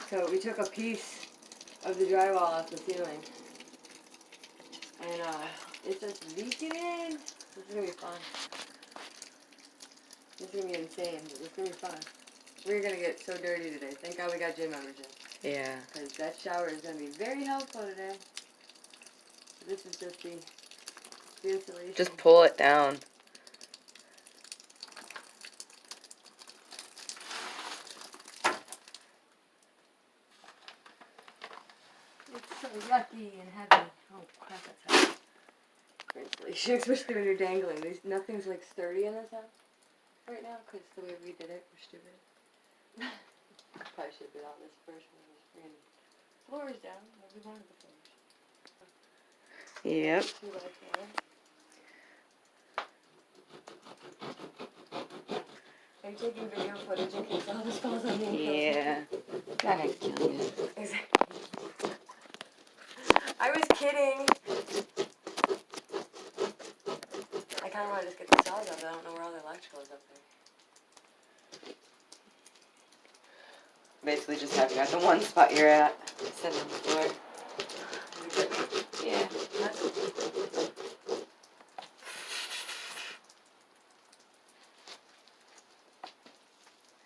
So we took a piece of the drywall off the ceiling. And it's just leaking in. This is going to be fun. This is going to be insane, but it's going to be fun. We're going to get so dirty today. Thank God we got gym membership. Yeah. Because that shower is going to be very helpful today. This is just the insulation. Just pull it down. It's so yucky and heavy. Oh crap, that's heavy. Especially when you're dangling. Nothing's like sturdy in this house right now because the way we did it, we're stupid. Probably should have been on this first when I was bringing floors down. Nobody wanted the floors. Yep. 2x4. Are you taking video footage in case all this falls on me? Yeah. Not gonna kill you. Exactly. I was kidding. I kind of want to just get the saws out. I don't know where all the electrical is up there. Basically just have you at the one spot you're at. Sit on the floor. Yeah.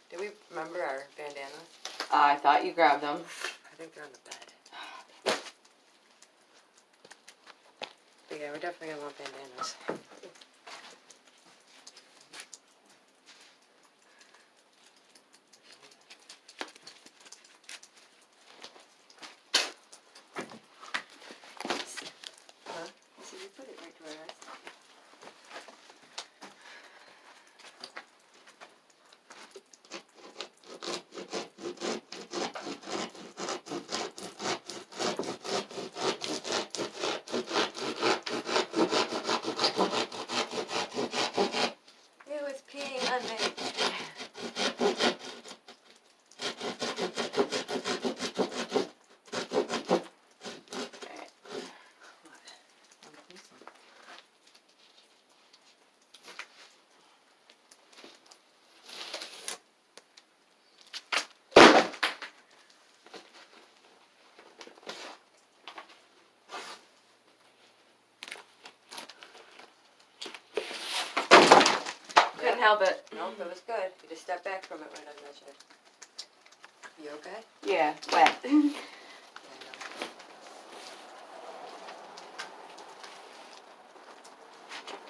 Do we remember our bandanas? I thought you grabbed them. I think they're on the bed. But yeah, we're definitely going to want bandanas. Huh? So you put it right to where I said. It was peeing on me. Couldn't help it. Nope, it was good. You just step back from it right on that shit. You okay? Yeah, wet.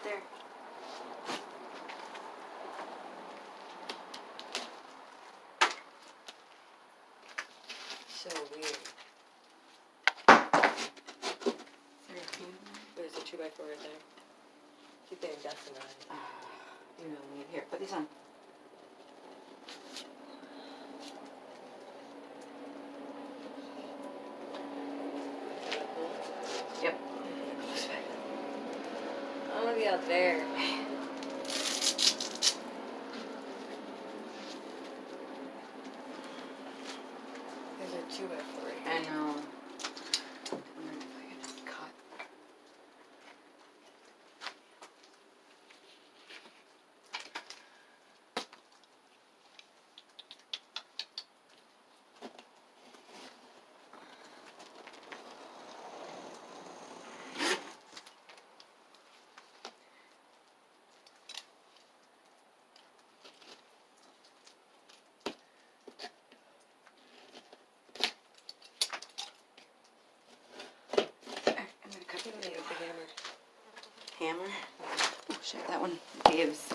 There. So weird. There's a 2x4 right there. Keep getting dust in it. You really need here. Put these on. Yep. I want to be out there. There's a 2x4 right here. I know. I wonder if I can just cut. Hammer? Oh shit, that one gives.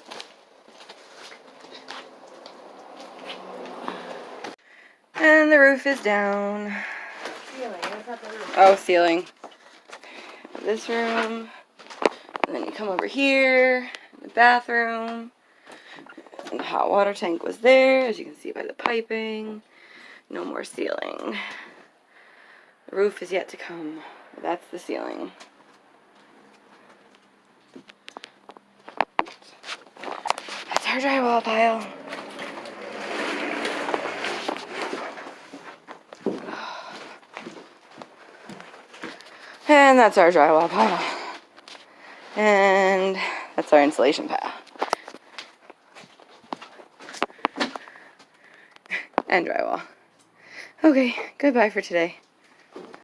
And the roof is down. Ceiling, that's not the roof. Oh, ceiling. This room. And then you come over here, the bathroom. And the hot water tank was there, as you can see by the piping. No more ceiling. The roof is yet to come. That's the ceiling. That's our drywall pile. And that's our drywall pile. And that's our insulation pile. And drywall. Okay, goodbye for today.